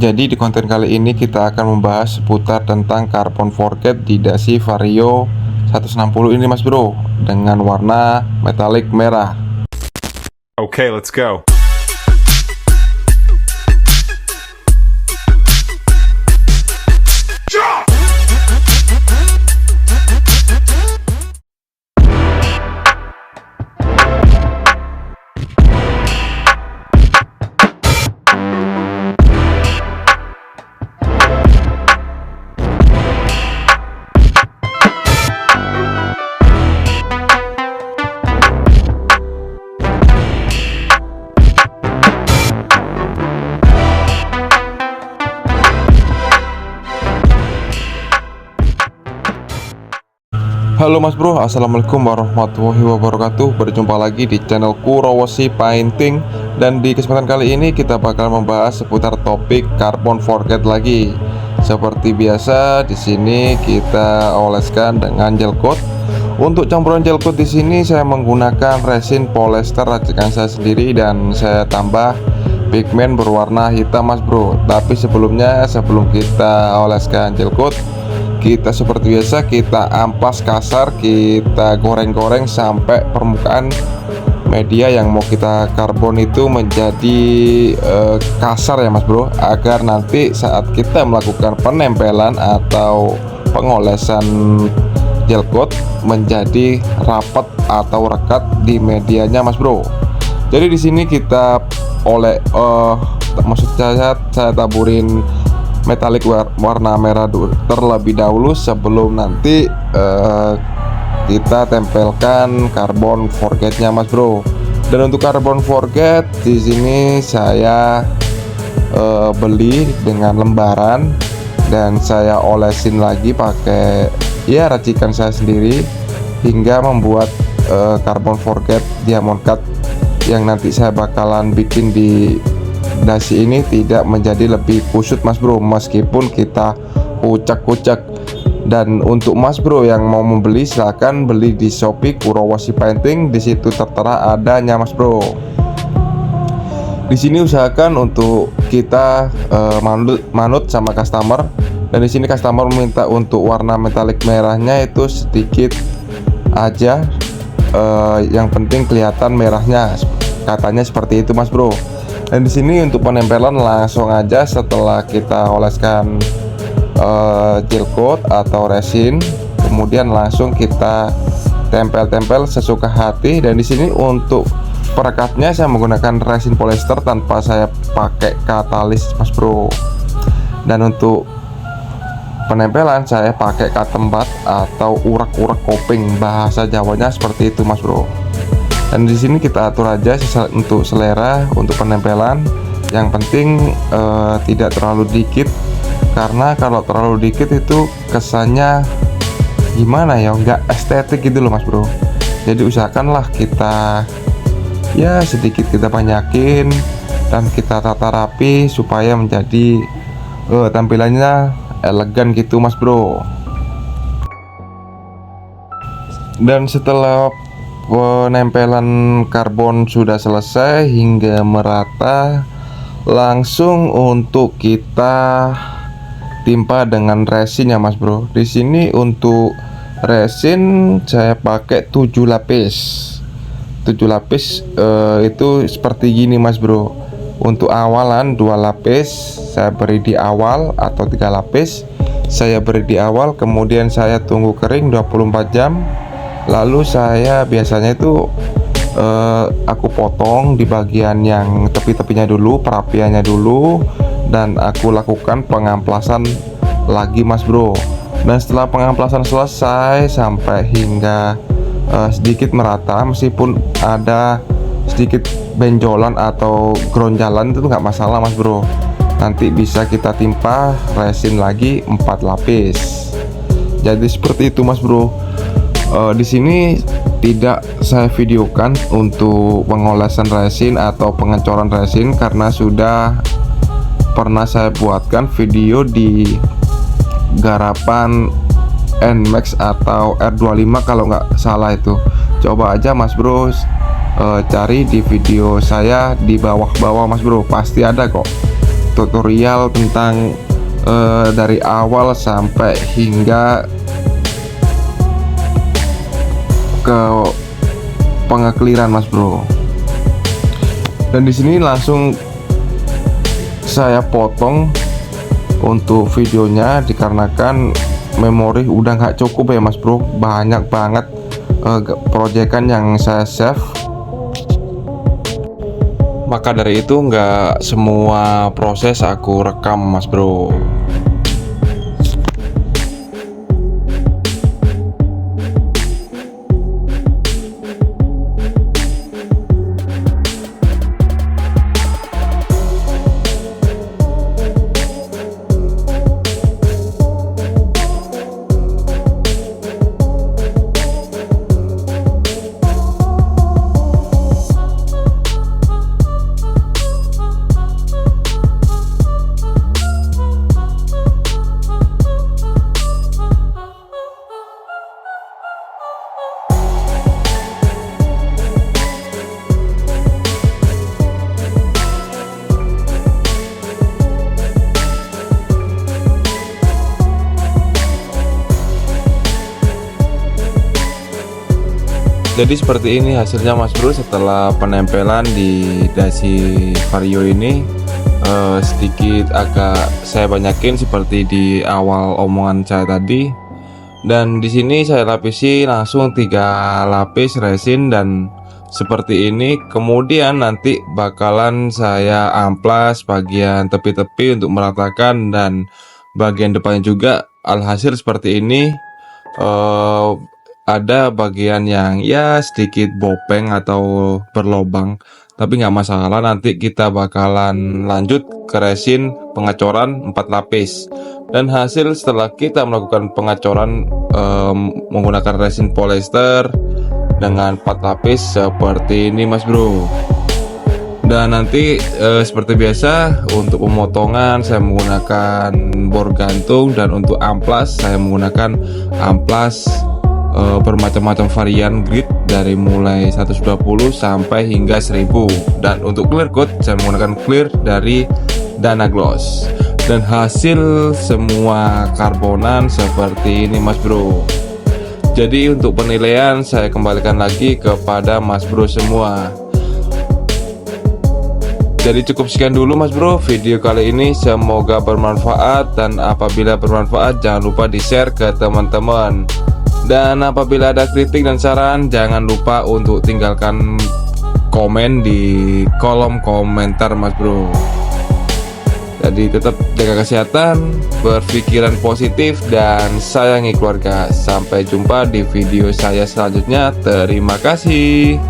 Jadi di konten kali ini kita akan membahas seputar tentang carbon forget di dasi Vario 160 ini mas bro, dengan warna metalik merah. Okay, let's go. Halo mas bro, assalamualaikum warahmatullahi wabarakatuh. Berjumpa lagi di channel Kurowoshi Painting. Dan di kesempatan kali ini kita bakal membahas seputar topik carbon forget lagi. Seperti biasa, di sini kita oleskan dengan gel coat. Untuk campuran gel coat di sini saya menggunakan resin polyester racikan saya sendiri dan saya tambah pigmen berwarna hitam mas bro. Tapi sebelumnya, sebelum kita oleskan gel coat, kita seperti biasa kita amplas kasar, kita goreng-goreng sampai permukaan media yang mau kita karbon itu menjadi kasar ya mas bro, agar nanti saat kita melakukan penempelan atau pengolesan gel coat menjadi rapat atau rekat di medianya mas bro. Jadi di sini kita maksud saya taburin metalik warna merah terlebih dahulu sebelum nanti kita tempelkan carbon forgetnya mas bro. Dan untuk carbon forget di sini saya beli dengan lembaran dan saya olesin lagi pakai ya racikan saya sendiri hingga membuat carbon forget diamond cut yang nanti saya bakalan bikin di dasi ini tidak menjadi lebih kusut mas bro, meskipun kita kucak-kucak. Dan untuk mas bro yang mau membeli, silahkan beli di Shopee Kurowoshi Painting, di situ tertera adanya mas bro. Di sini usahakan untuk kita manut sama customer, dan di sini customer meminta untuk warna metalik merahnya itu sedikit aja, yang penting kelihatan merahnya, katanya seperti itu mas bro. Dan di sini untuk penempelan langsung aja setelah kita oleskan gel coat atau resin, kemudian langsung kita tempel-tempel sesuka hati. Dan di sini untuk perekatnya saya menggunakan resin polyester tanpa saya pakai katalis mas bro. Dan untuk penempelan saya pakai katembat atau urak-urak koping, bahasa Jawanya seperti itu mas bro. Dan di sini kita atur aja untuk selera untuk penempelan. Yang penting tidak terlalu dikit, karena kalau terlalu dikit itu kesannya gimana ya, nggak estetik gitu loh mas bro. Jadi usahakanlah kita ya sedikit kita banyakin dan kita tata rapi supaya menjadi tampilannya elegan gitu mas bro. Dan setelah penempelan karbon sudah selesai hingga merata, langsung untuk kita timpa dengan resin ya mas bro. Di sini untuk resin saya pakai 7 lapis. 7 lapis itu seperti gini mas bro. Untuk awalan 2 lapis saya beri di awal, atau 3 lapis saya beri di awal, kemudian saya tunggu kering 24 jam. Lalu saya biasanya itu aku potong di bagian yang tepi-tepinya dulu, perapiannya dulu, dan aku lakukan pengamplasan lagi mas bro. Dan setelah pengamplasan selesai sampai hingga sedikit merata, meskipun ada sedikit benjolan atau gronjalan itu nggak masalah mas bro, nanti bisa kita timpa resin lagi 4 lapis. Jadi seperti itu mas bro. Di sini tidak saya videokan untuk pengolesan resin atau pengecoran resin karena sudah pernah saya buatkan video di garapan NMAX atau R25 kalau nggak salah itu. Coba aja mas bro cari di video saya di bawah-bawah mas bro, pasti ada kok. tutorial tentang dari awal sampai hingga ke pengekliran Mas Bro. Dan di sini langsung saya potong untuk videonya dikarenakan memori udah nggak cukup ya Mas Bro. Banyak banget proyekan yang saya save. Maka dari itu nggak semua proses aku rekam Mas Bro. Jadi seperti ini hasilnya Mas Bro setelah penempelan di dasi vario ini. Sedikit agak saya banyakin seperti di awal omongan saya tadi. Dan di sini saya lapisi langsung 3 lapis resin dan seperti ini. Kemudian nanti bakalan saya amplas bagian tepi-tepi untuk meratakan dan bagian depannya juga. Alhasil seperti ini. Ada bagian yang ya sedikit bopeng atau berlobang, tapi nggak masalah, nanti kita bakalan lanjut ke resin pengecoran 4 lapis. Dan hasil setelah kita melakukan pengecoran menggunakan resin polyester dengan 4 lapis seperti ini Mas Bro. Dan nanti seperti biasa untuk pemotongan saya menggunakan bor gantung, dan untuk amplas saya menggunakan amplas bermacam-macam varian grid dari mulai 120 sampai hingga 1000. Dan untuk clear coat saya menggunakan clear dari Dana Gloss. Dan hasil semua karbonan seperti ini Mas Bro. Jadi untuk penilaian saya kembalikan lagi kepada Mas Bro semua. Jadi cukup sekian dulu Mas Bro video kali ini, semoga bermanfaat. Dan apabila bermanfaat jangan lupa di share ke teman-teman. Dan apabila ada kritik dan saran jangan lupa untuk tinggalkan komen di kolom komentar Mas Bro. Jadi tetap jaga kesehatan, berpikiran positif, dan sayangi keluarga. Sampai jumpa di video saya selanjutnya. Terima kasih.